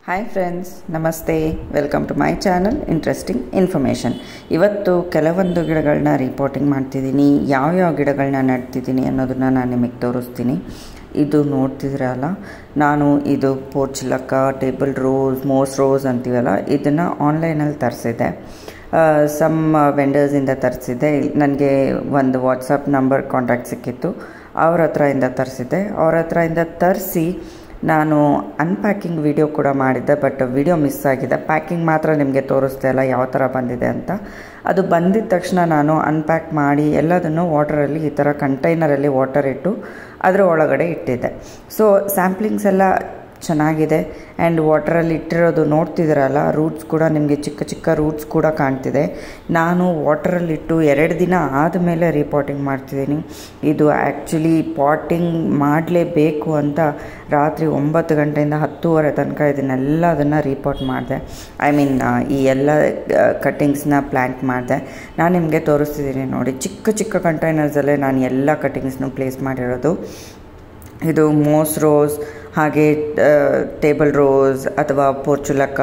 Hi friends, ನಮಸ್ತೆ. Welcome to my channel interesting information. ಇವತ್ತು ಕೆಲವೊಂದು ಗಿಡಗಳನ್ನ ರಿಪೋರ್ಟಿಂಗ್ ಮಾಡ್ತಿದ್ದೀನಿ. ಯಾವ್ಯಾವ ಗಿಡಗಳನ್ನ ನೆಡ್ತಿದ್ದೀನಿ ಅನ್ನೋದನ್ನು ನಾನು ನಿಮಗೆ ತೋರಿಸ್ತೀನಿ. ಇದು ನೋಡ್ತಿದ್ದೀರಲ್ಲ, ನಾನು ಇದು ಪೋರ್ಚುಲಕ್ಕ, ಟೇಬಲ್ ರೋಸ್, ಮೋಸ್ ರೋಸ್ ಅಂತೀವಲ್ಲ, ಇದನ್ನು ಆನ್ಲೈನಲ್ಲಿ ತರಿಸಿದ್ದೆ. ಸಮ್ ವೆಂಡರ್ಸಿಂದ ತರಿಸಿದ್ದೆ. ನನಗೆ ಒಂದು ವಾಟ್ಸಪ್ ನಂಬರ್ ಕಾಂಟ್ಯಾಕ್ಟ್ ಸಿಕ್ಕಿತ್ತು, ಅವ್ರ ಹತ್ರದಿಂದ ತರಿಸಿದ್ದೆ. ಅವ್ರ ಹತ್ರದಿಂದ ತರಿಸಿ ನಾನು ಅನ್ಪ್ಯಾಕಿಂಗ್ ವಿಡಿಯೋ ಕೂಡ ಮಾಡಿದ್ದೆ, ಬಟ್ ವಿಡಿಯೋ ಮಿಸ್ ಆಗಿದೆ. ಪ್ಯಾಕಿಂಗ್ ಮಾತ್ರ ನಿಮಗೆ ತೋರಿಸ್ತಾ ಇಲ್ಲ ಯಾವ ಥರ ಬಂದಿದೆ ಅಂತ. ಅದು ಬಂದಿದ್ದ ತಕ್ಷಣ ನಾನು ಅನ್ಪ್ಯಾಕ್ ಮಾಡಿ ಎಲ್ಲದನ್ನು ವಾಟರಲ್ಲಿ, ಈ ಥರ ಕಂಟೈನರಲ್ಲಿ ವಾಟರ್ ಇಟ್ಟು ಅದರ ಒಳಗಡೆ ಇಟ್ಟಿದ್ದೆ. ಸೊ ಸ್ಯಾಂಪ್ಲಿಂಗ್ಸ್ ಎಲ್ಲ ಚೆನ್ನಾಗಿದೆ. ಆ್ಯಂಡ್ ವಾಟರಲ್ಲಿ ಇಟ್ಟಿರೋದು ನೋಡ್ತಿದ್ದೀರಲ್ಲ, ರೂಟ್ಸ್ ಕೂಡ ನಿಮಗೆ ಚಿಕ್ಕ ಚಿಕ್ಕ ರೂಟ್ಸ್ ಕೂಡ ಕಾಣ್ತಿದೆ. ನಾನು ವಾಟರಲ್ಲಿಟ್ಟು 2 ದಿನ ಆದಮೇಲೆ ರಿಪೋರ್ಟಿಂಗ್ ಮಾಡ್ತಿದ್ದೀನಿ. ಇದು ಆ್ಯಕ್ಚುಲಿ ಪಾಟಿಂಗ್ ಮಾಡಲೇಬೇಕು ಅಂತ ರಾತ್ರಿ 9 ಗಂಟೆಯಿಂದ 10:30 ತನಕ ಇದನ್ನೆಲ್ಲ ಅದನ್ನು ರಿಪೋರ್ಟ್ ಮಾಡಿದೆ. ಈ ಎಲ್ಲ ಕಟ್ಟಿಂಗ್ಸ್ನ ಪ್ಲ್ಯಾಂಟ್ ಮಾಡಿದೆ. ನಾನು ನಿಮಗೆ ತೋರಿಸ್ತಿದ್ದೀನಿ ನೋಡಿ, ಚಿಕ್ಕ ಚಿಕ್ಕ ಕಂಟೈನರ್ಸಲ್ಲೇ ನಾನು ಎಲ್ಲ ಕಟ್ಟಿಂಗ್ಸ್ನು ಪ್ಲೇಸ್ ಮಾಡಿರೋದು. ಇದು ಮೋಸ್ ರೋಸ್, ಹಾಗೆ ಟೇಬಲ್ ರೋಸ್ ಅಥವಾ ಪೋರ್ಚುಲಕ್ಕ,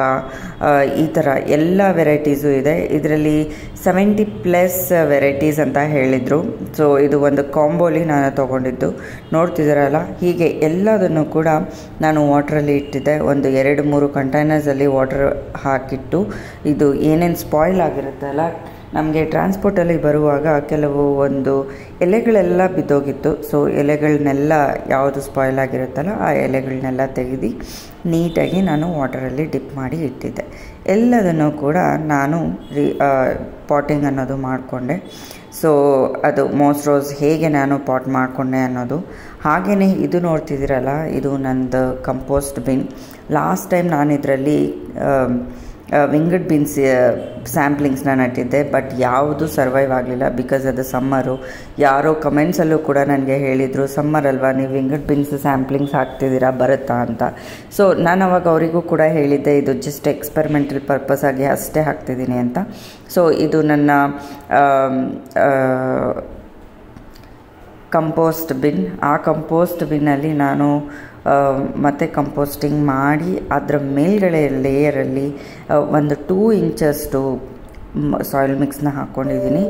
ಈ ಥರ ಎಲ್ಲ ವೆರೈಟೀಸು ಇದೆ. ಇದರಲ್ಲಿ 70+ ವೆರೈಟೀಸ್ ಅಂತ ಹೇಳಿದರು. ಸೊ ಇದು ಒಂದು ಕಾಂಬೋಲಿ ನಾನು ತೊಗೊಂಡಿದ್ದು. ನೋಡ್ತಿದ್ದೀರಲ್ಲ, ಹೀಗೆ ಎಲ್ಲದನ್ನು ಕೂಡ ನಾನು ವಾಟ್ರಲ್ಲಿ ಇಟ್ಟಿದ್ದೆ. ಒಂದು 2-3 ಕಂಟೈನರ್ಸಲ್ಲಿ ವಾಟರ್ ಹಾಕಿಟ್ಟು, ಇದು ಏನೇನು ಸ್ಪಾಯ್ಲ್ ಆಗಿರುತ್ತಲ್ಲ, ನಮಗೆ ಟ್ರಾನ್ಸ್ಪೋರ್ಟಲ್ಲಿ ಬರುವಾಗ ಕೆಲವು ಒಂದು ಎಲೆಗಳೆಲ್ಲ ಬಿದ್ದೋಗಿತ್ತು. ಸೊ ಎಲೆಗಳನ್ನೆಲ್ಲ ಯಾವುದು ಸ್ಪಾಯ್ಲ್ ಆಗಿರುತ್ತಲ್ಲ ಆ ಎಲೆಗಳನ್ನೆಲ್ಲ ತೆಗೆದು ನೀಟಾಗಿ ನಾನು ವಾಟರಲ್ಲಿ ಡಿಪ್ ಮಾಡಿ ಇಟ್ಟಿದ್ದೆ. ಎಲ್ಲದನ್ನು ಕೂಡ ನಾನು ಪಾಟಿಂಗ್ ಅನ್ನೋದು ಮಾಡಿಕೊಂಡೆ. ಸೊ ಅದು ಮೋಸ್ ರೋಸ್ ಹೇಗೆ ನಾನು ಪಾಟ್ ಮಾಡಿಕೊಂಡೆ ಅನ್ನೋದು. ಹಾಗೆಯೇ ಇದು ನೋಡ್ತಿದ್ದೀರಲ್ಲ, ಇದು ನಂದು ಕಂಪೋಸ್ಟ್ ಬಿನ್. ಲಾಸ್ಟ್ ಟೈಮ್ ನಾನು ಇದರಲ್ಲಿ ವಿಂಗಡ್ ಬೀನ್ಸ್ ಸ್ಯಾಂಪ್ಲಿಂಗ್ಸ್ನ ನಟ್ಟಿದ್ದೆ, ಬಟ್ ಯಾವುದು ಸರ್ವೈವ್ ಆಗಲಿಲ್ಲ. ಬಿಕಾಸ್ ಅದು ಸಮ್ಮರು. ಯಾರೋ ಕಮೆಂಟ್ಸಲ್ಲೂ ಕೂಡ ನನಗೆ ಹೇಳಿದರು, ಸಮ್ಮರ್ ಅಲ್ವಾ, ನೀವು ವಿಂಗಡ್ ಬೀನ್ಸ್ ಸ್ಯಾಂಪ್ಲಿಂಗ್ಸ್ ಹಾಕ್ತಿದ್ದೀರಾ, ಬರುತ್ತಾ ಅಂತ. ಸೊ ನಾನು ಅವಾಗ ಅವರಿಗೂ ಕೂಡ ಹೇಳಿದ್ದೆ, ಇದು ಜಸ್ಟ್ ಎಕ್ಸ್ಪೆರಿಮೆಂಟಲ್ ಪರ್ಪಸ್ ಆಗಿ ಅಷ್ಟೇ ಹಾಕ್ತಿದ್ದೀನಿ ಅಂತ. ಸೊ ಇದು ನನ್ನ ಕಂಪೋಸ್ಟ್ ಬಿನ್. ಆ ಕಂಪೋಸ್ಟ್ ಬಿನ್ನಲ್ಲಿ ನಾನು ಮತ್ತು ಕಂಪೋಸ್ಟಿಂಗ್ ಮಾಡಿ ಅದರ ಮೇಲ್ಗಡೆ ಲೇಯರಲ್ಲಿ ಒಂದು 2 ಇಂಚಷ್ಟು ಸಾಯಿಲ್ ಮಿಕ್ಸ್ನ ಹಾಕ್ಕೊಂಡಿದ್ದೀನಿ.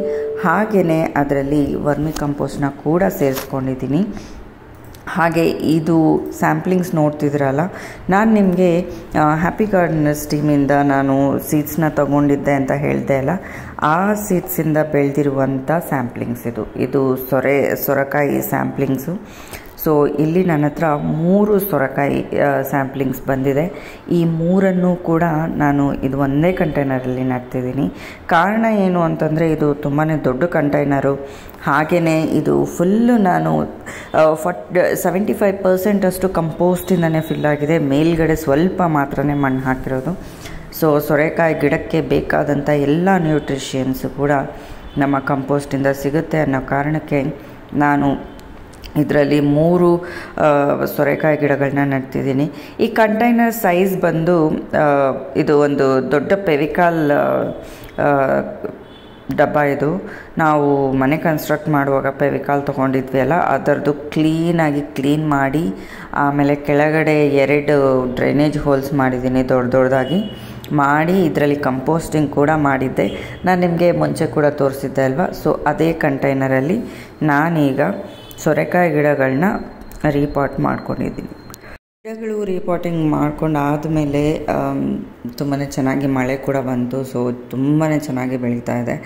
ಹಾಗೆಯೇ ಅದರಲ್ಲಿ ವರ್ಮಿ ಕಂಪೋಸ್ಟ್ನ ಕೂಡ ಸೇರಿಸ್ಕೊಂಡಿದ್ದೀನಿ. ಹಾಗೆ ಇದು ಸ್ಯಾಂಪ್ಲಿಂಗ್ಸ್ ನೋಡ್ತಿದ್ರಲ್ಲ, ನಾನು ನಿಮಗೆ ಹ್ಯಾಪಿ ಗಾರ್ಡನರ್ಸ್ ಟೀಮಿಂದ ನಾನು ಸೀಡ್ಸ್ನ ತಗೊಂಡಿದ್ದೆ ಅಂತ ಹೇಳಿದೆ ಅಲ್ಲ, ಆ ಸೀಡ್ಸಿಂದ ಬೆಳೆದಿರುವಂಥ ಸ್ಯಾಂಪ್ಲಿಂಗ್ಸ್ ಇದು ಸೊರಕಾಯಿ ಸ್ಯಾಂಪ್ಲಿಂಗ್ಸು. ಸೊ ಇಲ್ಲಿ ನನ್ನ ಹತ್ರ 3 ಸೊರಕಾಯಿ ಸ್ಯಾಂಪ್ಲಿಂಗ್ಸ್ ಬಂದಿದೆ. ಈ 3 ಕೂಡ ನಾನು ಇದು ಒಂದೇ ಕಂಟೈನರಲ್ಲಿ ನಡ್ತಿದ್ದೀನಿ. ಕಾರಣ ಏನು ಅಂತಂದರೆ, ಇದು ತುಂಬಾ ದೊಡ್ಡ ಕಂಟೈನರು. ಹಾಗೆಯೇ ಇದು ಫುಲ್ಲು ನಾನು 75% ಅಷ್ಟು ಕಂಪೋಸ್ಟಿಂದನೇ ಫಿಲ್ ಆಗಿದೆ. ಮೇಲ್ಗಡೆ ಸ್ವಲ್ಪ ಮಾತ್ರನೇ ಮಣ್ಣು ಹಾಕಿರೋದು. ಸೊ ಸೊರೆಕಾಯಿ ಗಿಡಕ್ಕೆ ಬೇಕಾದಂಥ ಎಲ್ಲ ನ್ಯೂಟ್ರಿಷಿಯನ್ಸು ಕೂಡ ನಮ್ಮ ಕಂಪೋಸ್ಟಿಂದ ಸಿಗುತ್ತೆ ಅನ್ನೋ ಕಾರಣಕ್ಕೆ ನಾನು ಇದರಲ್ಲಿ 3 ಸೊರೆಕಾಯಿ ಗಿಡಗಳನ್ನ ನೆಡ್ತಿದ್ದೀನಿ. ಈ ಕಂಟೈನರ್ ಸೈಜ್ ಬಂದು ಇದು ಒಂದು ದೊಡ್ಡ ಫೆವಿಕಾಲ್ ಡಬ್ಬ. ಇದು ನಾವು ಮನೆ ಕನ್ಸ್ಟ್ರಕ್ಟ್ ಮಾಡುವಾಗ ಫೆವಿಕಾಲ್ ತೊಗೊಂಡಿದ್ವಿ ಅಲ್ಲ, ಅದರದ್ದು ಕ್ಲೀನ್ ಮಾಡಿ ಆಮೇಲೆ ಕೆಳಗಡೆ 2 ಡ್ರೈನೇಜ್ ಹೋಲ್ಸ್ ಮಾಡಿದ್ದೀನಿ ದೊಡ್ಡದಾಗಿ ಮಾಡಿ. ಇದರಲ್ಲಿ ಕಂಪೋಸ್ಟಿಂಗ್ ಕೂಡ ಮಾಡಿದ್ದೆ, ನಾನು ನಿಮಗೆ ಮುಂಚೆ ಕೂಡ ತೋರಿಸಿದ್ದೆ ಅಲ್ವಾ. ಸೊ ಅದೇ ಕಂಟೈನರಲ್ಲಿ ನಾನೀಗ ಸೊರೆಕಾಯಿ ಗಿಡಗಳನ್ನ ರೀಪಾಟ್ ಮಾಡ್ಕೊಂಡಿದ್ದೀನಿ. ಗಿಡಗಳು ರೀಪಾಟಿಂಗ್ ಮಾಡ್ಕೊಂಡಾದಮೇಲೆ ತುಂಬಾ ಚೆನ್ನಾಗಿ ಮಳೆ ಕೂಡ ಬಂತು. ಸೊ ತುಂಬಾ ಚೆನ್ನಾಗಿ ಬೆಳೀತಾ ಇದೆ.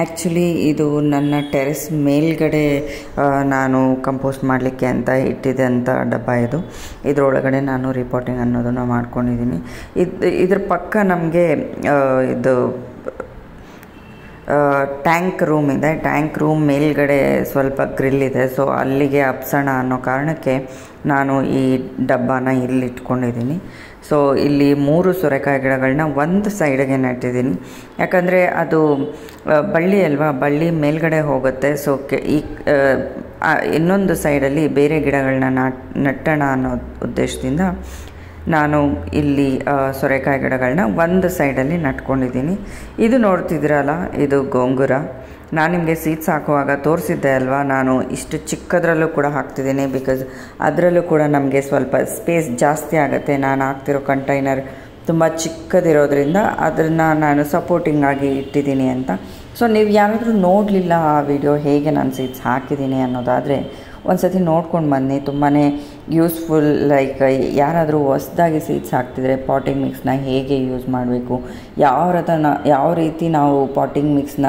ಆ್ಯಕ್ಚುಲಿ ಇದು ನನ್ನ ಟೆರೆಸ್ ಮೇಲ್ಗಡೆ ನಾನು ಕಂಪೋಸ್ಟ್ ಮಾಡಲಿಕ್ಕೆ ಅಂತ ಇಟ್ಟಿದ್ದಂಥ ಡಬ್ಬ ಇದು. ಇದರೊಳಗಡೆ ನಾನು ರೀಪಾಟಿಂಗ್ ಅನ್ನೋದನ್ನು ಮಾಡ್ಕೊಂಡಿದ್ದೀನಿ. ಇದ್ರ ಪಕ್ಕ ನಮಗೆ ಇದು ಟ್ಯಾಂಕ್ ರೂಮ್ ಇದೆ. ಟ್ಯಾಂಕ್ ರೂಮ್ ಮೇಲ್ಗಡೆ ಸ್ವಲ್ಪ ಗ್ರಿಲ್ ಇದೆ. ಸೊ ಅಲ್ಲಿಗೆ ಹಬ್ಸೋಣ ಅನ್ನೋ ಕಾರಣಕ್ಕೆ ನಾನು ಈ ಡಬ್ಬನ ಇಲ್ಲಿ ಇಟ್ಕೊಂಡಿದ್ದೀನಿ. ಸೊ ಇಲ್ಲಿ 3 ಸೊರೆಕಾಯಿ ಗಿಡಗಳನ್ನ ಒಂದು ಸೈಡಿಗೆ ನೆಟ್ಟಿದ್ದೀನಿ. ಯಾಕಂದರೆ ಅದು ಬಳ್ಳಿ ಅಲ್ವಾ, ಬಳ್ಳಿ ಮೇಲ್ಗಡೆ ಹೋಗುತ್ತೆ. ಸೊ ಈ ಇನ್ನೊಂದು ಸೈಡಲ್ಲಿ ಬೇರೆ ಗಿಡಗಳನ್ನ ನೆಟ್ಟೋಣ ಅನ್ನೋ ಉದ್ದೇಶದಿಂದ ನಾನು ಇಲ್ಲಿ ಸೊರೆಕಾಯಿ ಗಿಡಗಳನ್ನ ಒಂದು ಸೈಡಲ್ಲಿ ನಟ್ಕೊಂಡಿದ್ದೀನಿ. ಇದು ನೋಡ್ತಿದ್ದೀರಲ್ಲ, ಇದು ಗೋಂಗೂರ. ನಾನು ನಿಮಗೆ ಸೀಡ್ಸ್ ಹಾಕುವಾಗ ತೋರಿಸಿದ್ದೆ ಅಲ್ವಾ, ನಾನು ಇಷ್ಟು ಚಿಕ್ಕದ್ರಲ್ಲೂ ಕೂಡ ಹಾಕ್ತಿದ್ದೀನಿ. ಬಿಕಾಸ್ ಅದರಲ್ಲೂ ಕೂಡ ನಮಗೆ ಸ್ವಲ್ಪ ಸ್ಪೇಸ್ ಜಾಸ್ತಿ ಆಗುತ್ತೆ. ನಾನು ಹಾಕ್ತಿರೋ ಕಂಟೈನರ್ ತುಂಬ ಚಿಕ್ಕದಿರೋದ್ರಿಂದ ಅದನ್ನು ನಾನು ಸಪೋರ್ಟಿಂಗ್ ಆಗಿ ಇಟ್ಟಿದ್ದೀನಿ ಅಂತ. ಸೊ ನೀವು ಯಾರಾದರೂ ನೋಡಲಿಲ್ಲ ಆ ವಿಡಿಯೋ ಹೇಗೆ ನಾನು ಸೀಡ್ಸ್ ಹಾಕಿದ್ದೀನಿ ಅನ್ನೋದಾದರೆ ಒಂದು ಸತಿ ನೋಡ್ಕೊಂಡು ಬನ್ನಿ. ತುಂಬಾ ಯೂಸ್ಫುಲ್. ಲೈಕ್ ಯಾರಾದರೂ ಹೊಸ್ದಾಗಿ ಸೀಡ್ಸ್ ಹಾಕ್ತಿದ್ರೆ ಪಾಟಿಂಗ್ ಮಿಕ್ಸ್ನ ಹೇಗೆ ಯೂಸ್ ಮಾಡಬೇಕು, ಯಾವ ರೀತಿ ನಾವು ಪಾಟಿಂಗ್ ಮಿಕ್ಸ್ನ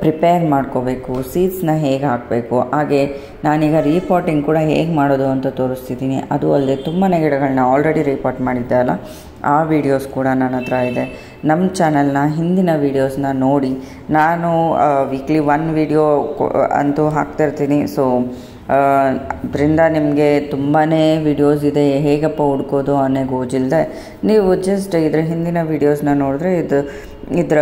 ಪ್ರಿಪೇರ್ ಮಾಡ್ಕೋಬೇಕು, ಸೀಡ್ಸ್ನ ಹೇಗೆ ಹಾಕಬೇಕು, ಹಾಗೆ ನಾನೀಗ ರೀಪಾಟಿಂಗ್ ಕೂಡ ಹೇಗೆ ಮಾಡೋದು ಅಂತ ತೋರಿಸ್ತಿದ್ದೀನಿ. ಅದು ಅಲ್ಲದೆ ತುಂಬಾ ಗಿಡಗಳನ್ನ ಆಲ್ರೆಡಿ ರೀಪಾಟ್ ಮಾಡಿದ್ದೆ ಅಲ್ಲ, ಆ ವಿಡಿಯೋಸ್ ಕೂಡ ನನ್ನ ಹತ್ರ ಇದೆ. ನಮ್ಮ ಚಾನಲ್ನ ಹಿಂದಿನ ವೀಡಿಯೋಸ್ನ ನೋಡಿ. ನಾನು ವೀಕ್ಲಿ 1 ವಿಡಿಯೋ ಅಂತೂ ಹಾಕ್ತಾಯಿರ್ತೀನಿ. ಸೊ ಅದರಿಂದ ನಿಮಗೆ ತುಂಬಾ ವಿಡಿಯೋಸ್ ಇದೆ, ಹೇಗಪ್ಪ ಹುಡ್ಕೋದು ಅನ್ನೋ ಗೋಜಿಲ್ಲದೆ ನೀವು ಜಸ್ಟ್ ಇದರ ಹಿಂದಿನ ವೀಡಿಯೋಸ್ನ ನೋಡಿದ್ರೆ ಇದರ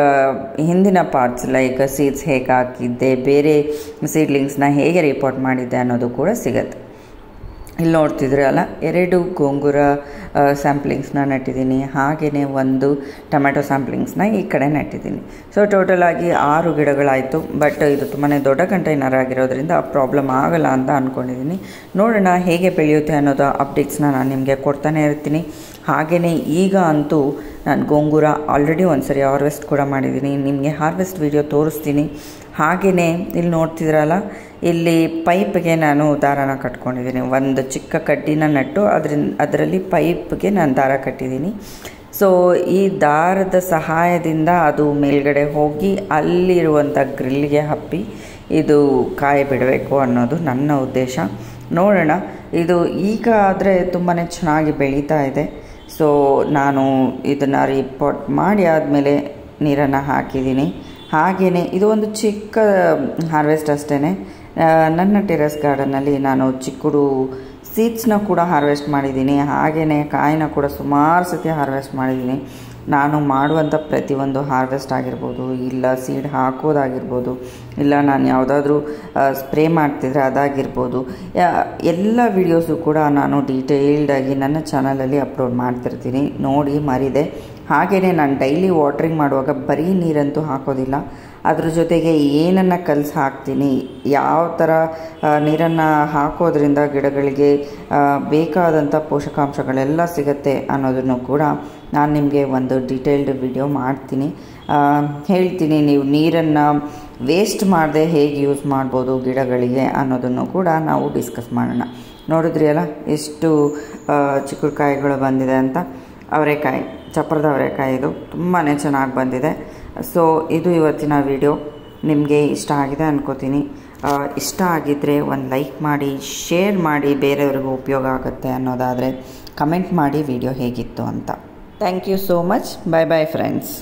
ಹಿಂದಿನ ಪಾರ್ಟ್ಸ್ ಲೈಕ್ ಸೀಡ್ಸ್ ಹೇಗೆ ಹಾಕಿದ್ದೆ, ಬೇರೆ ಸೀಡ್ಲಿಂಗ್ಸ್ನ ಹೇಗೆ ರಿಪೋರ್ಟ್ ಮಾಡಿದ್ದೆ ಅನ್ನೋದು ಕೂಡ ಸಿಗುತ್ತೆ. ಇಲ್ಲಿ ನೋಡ್ತಿದ್ರೆ ಅಲ್ಲ, 2 ಗೋಂಗೂರ ಸ್ಯಾಂಪ್ಲಿಂಗ್ಸ್ನ ನೆಟ್ಟಿದ್ದೀನಿ, ಹಾಗೆಯೇ 1 ಟೊಮೆಟೊ ಸ್ಯಾಂಪ್ಲಿಂಗ್ಸ್ನ ಈ ಕಡೆ ನೆಟ್ಟಿದ್ದೀನಿ. ಸೊ ಟೋಟಲಾಗಿ 6 ಗಿಡಗಳಾಯಿತು. ಬಟ್ ಇದು ತುಂಬಾ ದೊಡ್ಡ ಕಂಟೈನರ್ ಆಗಿರೋದ್ರಿಂದ ಪ್ರಾಬ್ಲಮ್ ಆಗಲ್ಲ ಅಂತ ಅಂದ್ಕೊಂಡಿದ್ದೀನಿ. ನೋಡೋಣ ಹೇಗೆ ಬೆಳೆಯುತ್ತೆ ಅನ್ನೋದು ಅಪ್ಡೇಟ್ಸ್ನ ನಾನು ನಿಮಗೆ ಕೊಡ್ತಾನೆ ಇರ್ತೀನಿ. ಹಾಗೆಯೇ ಈಗ ಅಂತೂ ನಾನು ಗೋಂಗೂರ ಆಲ್ರೆಡಿ ಒಂದು ಸರಿ ಹಾರ್ವೆಸ್ಟ್ ಕೂಡ ಮಾಡಿದ್ದೀನಿ, ನಿಮಗೆ ಹಾರ್ವೆಸ್ಟ್ ವಿಡಿಯೋ ತೋರಿಸ್ತೀನಿ. ಹಾಗೆಯೇ ಇಲ್ಲಿ ನೋಡ್ತಿದ್ರಲ್ಲ, ಇಲ್ಲಿ ಪೈಪ್ಗೆ ನಾನು ದಾರಾನ ಕಟ್ಕೊಂಡಿದ್ದೀನಿ. ಒಂದು ಚಿಕ್ಕ ಕಡ್ಡಿನ ನಟ್ಟು ಅದರಲ್ಲಿ ಪೈಪ್ಗೆ ನಾನು ದಾರ ಕಟ್ಟಿದ್ದೀನಿ. ಸೊ ಈ ದಾರದ ಸಹಾಯದಿಂದ ಅದು ಮೇಲ್ಗಡೆ ಹೋಗಿ ಅಲ್ಲಿರುವಂಥ ಗ್ರಿಲ್ಗೆ ಹಪ್ಪಿ ಇದು ಕಾಯಿ ಬಿಡಬೇಕು ಅನ್ನೋದು ನನ್ನ ಉದ್ದೇಶ. ನೋಡೋಣ. ಇದು ಈಗ ಆದರೆ ತುಂಬಾ ಚೆನ್ನಾಗಿ ಬೆಳೀತಾ ಇದೆ. ಸೊ ನಾನು ಇದನ್ನು ರಿಪೋರ್ಟ್ ಮಾಡಿ ಆದಮೇಲೆ ನೀರನ್ನು ಹಾಕಿದ್ದೀನಿ. ಹಾಗೆಯೇ ಇದು ಒಂದು ಚಿಕ್ಕ ಹಾರ್ವೆಸ್ಟ್ ಅಷ್ಟೇ. ನನ್ನ ಟೆರೆಸ್ ಗಾರ್ಡನಲ್ಲಿ ನಾನು ಚಿಕ್ಕಡು ಸೀಡ್ಸ್ನ ಕೂಡ ಹಾರ್ವೆಸ್ಟ್ ಮಾಡಿದ್ದೀನಿ, ಹಾಗೆಯೇ ಕಾಯಿನ ಕೂಡ ಸುಮಾರು ಸತಿ ಹಾರ್ವೆಸ್ಟ್ ಮಾಡಿದ್ದೀನಿ. ನಾನು ಮಾಡುವಂಥ ಪ್ರತಿಯೊಂದು ಹಾರ್ವೆಸ್ಟ್ ಆಗಿರ್ಬೋದು, ಇಲ್ಲ ಸೀಡ್ ಹಾಕೋದಾಗಿರ್ಬೋದು, ಇಲ್ಲ ನಾನು ಯಾವುದಾದ್ರೂ ಸ್ಪ್ರೇ ಮಾಡ್ತಿದ್ರೆ ಅದಾಗಿರ್ಬೋದು, ಎಲ್ಲ ವೀಡಿಯೋಸು ಕೂಡ ನಾನು ಡೀಟೇಲ್ಡಾಗಿ ನನ್ನ ಚಾನಲಲ್ಲಿ ಅಪ್ಲೋಡ್ ಮಾಡ್ತಿರ್ತೀನಿ. ನೋಡಿ ಮರಿದೆ. ಹಾಗೆಯೇ ನಾನು ಡೈಲಿ ವಾಟ್ರಿಂಗ್ ಮಾಡುವಾಗ ಬರೀ ನೀರಂತೂ ಹಾಕೋದಿಲ್ಲ, ಅದ್ರ ಜೊತೆಗೆ ಏನನ್ನು ಕಲಸಿ ಹಾಕ್ತೀನಿ, ಯಾವ ಥರ ನೀರನ್ನು ಹಾಕೋದ್ರಿಂದ ಗಿಡಗಳಿಗೆ ಬೇಕಾದಂಥ ಪೋಷಕಾಂಶಗಳೆಲ್ಲ ಸಿಗುತ್ತೆ ಅನ್ನೋದನ್ನು ಕೂಡ ನಾನು ನಿಮಗೆ ಒಂದು ಡೀಟೇಲ್ಡ್ ವಿಡಿಯೋ ಮಾಡ್ತೀನಿ, ಹೇಳ್ತೀನಿ. ನೀವು ನೀರನ್ನು ವೇಸ್ಟ್ ಮಾಡದೆ ಹೇಗೆ ಯೂಸ್ ಮಾಡ್ಬೋದು ಗಿಡಗಳಿಗೆ ಅನ್ನೋದನ್ನು ಕೂಡ ನಾವು ಡಿಸ್ಕಸ್ ಮಾಡೋಣ. ನೋಡಿದ್ರಿ ಅಲ್ಲ ಎಷ್ಟು ಚಿಕ್ಕಕಾಯಿಗಳು ಬಂದಿದೆ ಅಂತ. ಅವರೆಕಾಯಿ, ಚಪ್ಪರದ ಅವರೆಕಾಯಿ ಇದು ತುಂಬಾ ಚೆನ್ನಾಗಿ ಬಂದಿದೆ. ಸೊ ಇದು ಇವತ್ತಿನ ವಿಡಿಯೋ. ನಿಮಗೆ ಇಷ್ಟ ಆಗಿದೆ ಅನ್ಕೋತೀನಿ. ಇಷ್ಟ ಆಗಿದ್ದರೆ ಒಂದು ಲೈಕ್ ಮಾಡಿ, ಶೇರ್ ಮಾಡಿ, ಬೇರೆಯವ್ರಿಗೂ ಉಪಯೋಗ ಆಗುತ್ತೆ ಅನ್ನೋದಾದರೆ ಕಮೆಂಟ್ ಮಾಡಿ ವಿಡಿಯೋ ಹೇಗಿತ್ತು ಅಂತ. Thank you so much. Bye bye friends.